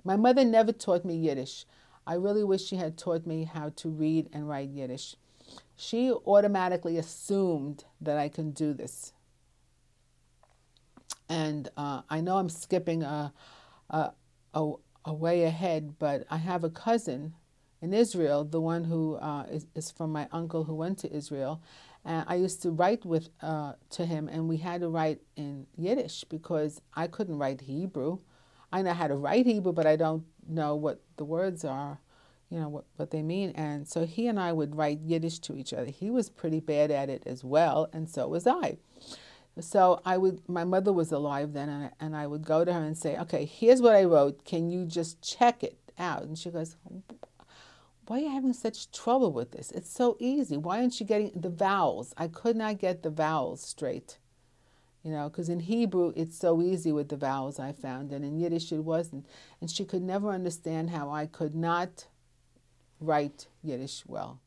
My mother never taught me Yiddish. I really wish she had taught me how to read and write Yiddish. She automatically assumed that I can do this. And I know I'm skipping a, a, a way ahead, but I have a cousin in Israel, the one who is from my uncle who went to Israel. And I used to write to him, and we had to write in Yiddish because I couldn't write Hebrew. I know how to write Hebrew, but I don't know what the words are, what they mean. And so he and I would write Yiddish to each other. He was pretty bad at it as well, and so was I. So my mother was alive then, and I would go to her and say, okay, here's what I wrote. Can you just check it out? And she goes, why are you having such trouble with this? It's so easy. Why aren't you getting the vowels? I could not get the vowels straight, because in Hebrew it's so easy with the vowels, I found, and in Yiddish it wasn't. And she could never understand how I could not write Yiddish well.